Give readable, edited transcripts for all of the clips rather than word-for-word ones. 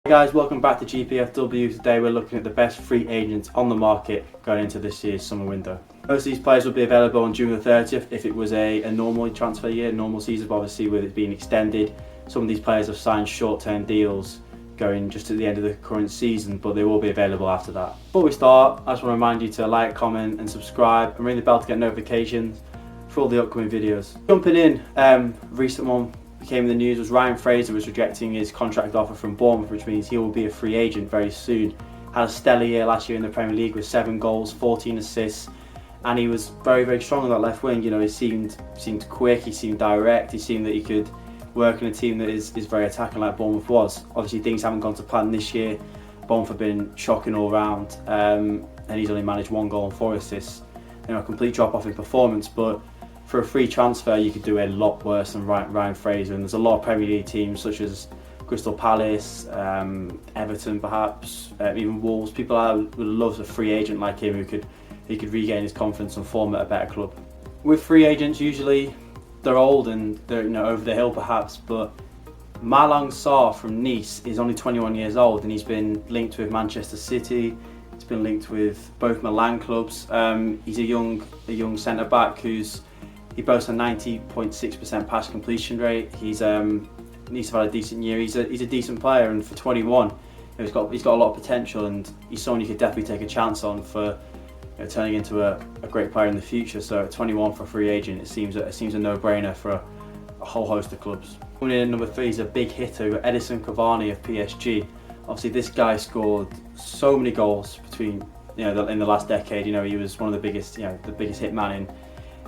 Hey guys, welcome back to GPFW. Today we're looking at the best free agents on the market going into this year's summer window. Most of these players will be available on June the 30th if it was a normal transfer year, normal season, but obviously with it being extended. Some of these players have signed short-term deals going just at the end of the current season, but they will be available after that. Before we start, I just want to remind you to like, comment and subscribe and ring the bell to get notifications for all the upcoming videos. Jumping in, recent one came in the news was Ryan Fraser was rejecting his contract offer from Bournemouth, which means he will be a free agent very soon. Had a stellar year last year in the Premier League with 7 goals, 14 assists, and he was very, very strong on that left wing. You know, he seemed quick, he seemed direct, he seemed that he could work in a team that is very attacking like Bournemouth was. Obviously things haven't gone to plan this year. Bournemouth have been shocking all round, and he's only managed 1 goal and 4 assists. You know, a complete drop off in performance, but for a free transfer you could do a lot worse than Ryan Fraser, and there's a lot of Premier League teams such as Crystal Palace, Everton perhaps, even Wolves. People would love a free agent like him who could regain his confidence and form at a better club. With free agents, usually they're old and they're over the hill perhaps, but Malang Sarr from Nice is only 21 years old and he's been linked with Manchester City. He's been linked with both Milan clubs. He's a young centre back he boasts a 90.6% pass completion rate. Nice have had a decent year. He's a decent player, and for 21, he's got a lot of potential, and he's someone you could definitely take a chance on for turning into a great player in the future. So at 21 for a free agent, it seems a no-brainer for a whole host of clubs. Coming in at number 3 is a big hitter, Edinson Cavani of PSG. Obviously, this guy scored so many goals between in the last decade. He was one of the biggest hit man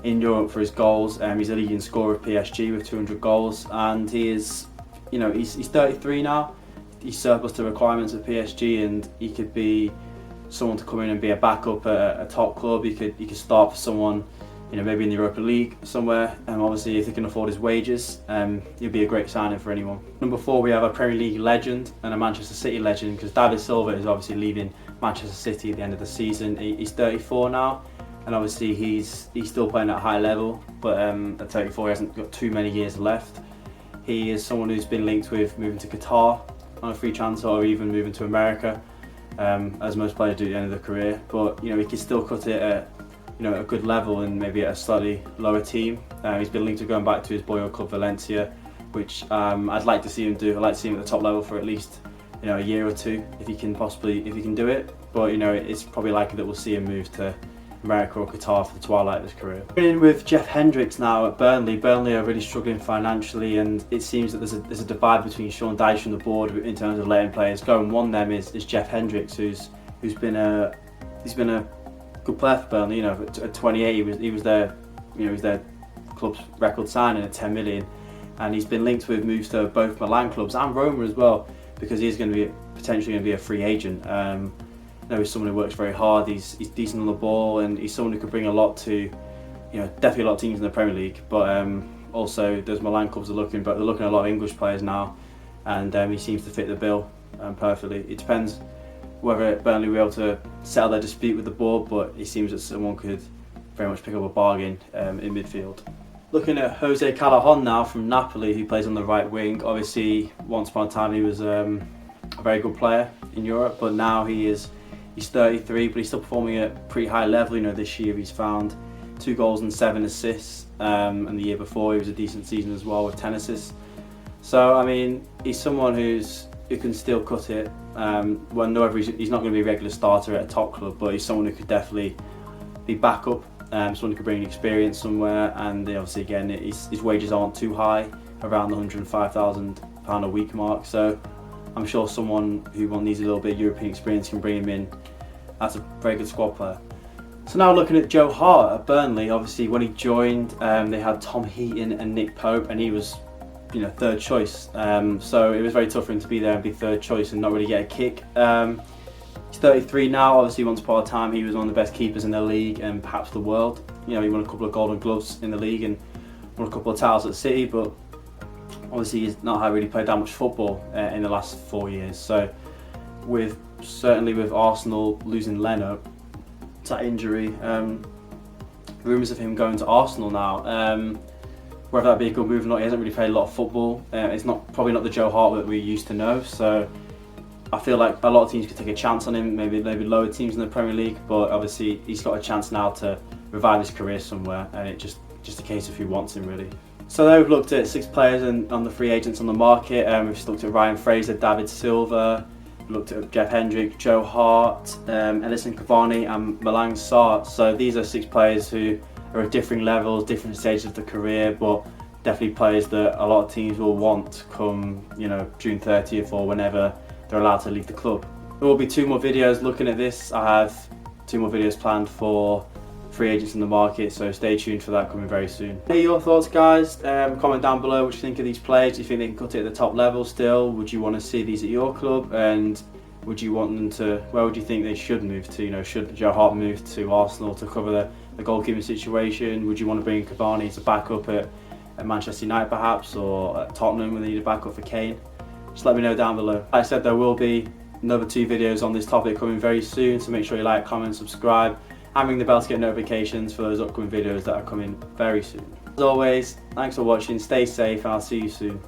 in Europe for his goals. He's a leading scorer of PSG with 200 goals, and he's 33 now. He's surplus to requirements of PSG, and he could be someone to come in and be a backup at a top club. He could start for someone, maybe in the Europa League somewhere. And obviously, if he can afford his wages, he'll be a great signing for anyone. Number 4, we have a Premier League legend and a Manchester City legend, because David Silva is obviously leaving Manchester City at the end of the season. He's 34 now. And obviously he's still playing at a high level, but at 34 he hasn't got too many years left. He is someone who's been linked with moving to Qatar on a free transfer, or even moving to America, as most players do at the end of their career. But he can still cut it at a good level and maybe at a slightly lower team. He's been linked to going back to his boyhood club Valencia, which I'd like to see him do. I'd like to see him at the top level for at least a year or two if he can do it. But it's probably likely that we'll see him move to America or Qatar for the twilight of his career. We're in with Hendrick now at Burnley. Burnley are really struggling financially, and it seems that there's a divide between Sean Dyche from the board in terms of letting players go. And one of them is Hendrick, who's been a good player for Burnley. At 28, he was their club's record signing at 10 million, and he's been linked with moves to both Milan clubs and Roma as well, because he's potentially going to be a free agent. He's someone who works very hard. He's decent on the ball, and he's someone who could bring a lot to, definitely a lot of teams in the Premier League. But also, those Milan clubs are looking at a lot of English players now, and he seems to fit the bill perfectly. It depends whether Burnley will be able to settle their dispute with the board, but it seems that someone could very much pick up a bargain in midfield. Looking at Jose Callejon now from Napoli, who plays on the right wing. Obviously, once upon a time he was a very good player in Europe, but now he's 33, but he's still performing at a pretty high level. This year he's found 2 goals and 7 assists, and the year before he was a decent season as well with 10 assists. So he's someone who can still cut it. He's not going to be a regular starter at a top club, but he's someone who could definitely be backup. Someone who could bring experience somewhere, and obviously again his wages aren't too high, around the £105,000 a week mark. So I'm sure someone who needs a little bit of European experience can bring him in. That's a very good squad player. So now looking at Joe Hart at Burnley. Obviously when he joined, they had Tom Heaton and Nick Pope, and he was third choice. So it was very tough for him to be there and be third choice and not really get a kick. He's 33 now. Obviously once upon a time he was one of the best keepers in the league and perhaps the world. He won a couple of Golden Gloves in the league and won a couple of titles at City, but obviously he's not really played that much football in the last 4 years. So certainly with Arsenal losing Leno to that injury, rumours of him going to Arsenal now. Whether that be a good move or not, he hasn't really played a lot of football. It's probably not the Joe Hart that we used to know. So I feel like a lot of teams could take a chance on him, maybe lower teams in the Premier League, but obviously he's got a chance now to revive his career somewhere, and it's just a case of who wants him really. So there we've looked at 6 players on the free agents on the market. We've just looked at Ryan Fraser, David Silva, looked at Jeff Hendrick, Joe Hart, Edinson Cavani and Malang Sarr. So these are 6 players who are at different levels, different stages of the career, but definitely players that a lot of teams will want come, you know, June 30th or whenever they're allowed to leave the club. There will be 2 more videos looking at this. I have 2 more videos planned for free agents in the market, so stay tuned for that coming very soon. What are your thoughts, guys? Comment down below what you think of these players. Do you think they can cut it at the top level still? Would you want to see these at your club? And would you want them to, where would you think they should move to? You know, should Joe Hart move to Arsenal to cover the goalkeeping situation? Would you want to bring Cavani as a backup at Manchester United perhaps, or at Tottenham when they need a backup for Kane? Just let me know down below. Like I said, there will be another 2 videos on this topic coming very soon, so make sure you like, comment, subscribe, and ring the bell to get notifications for those upcoming videos that are coming very soon. As always, thanks for watching, stay safe, and I'll see you soon.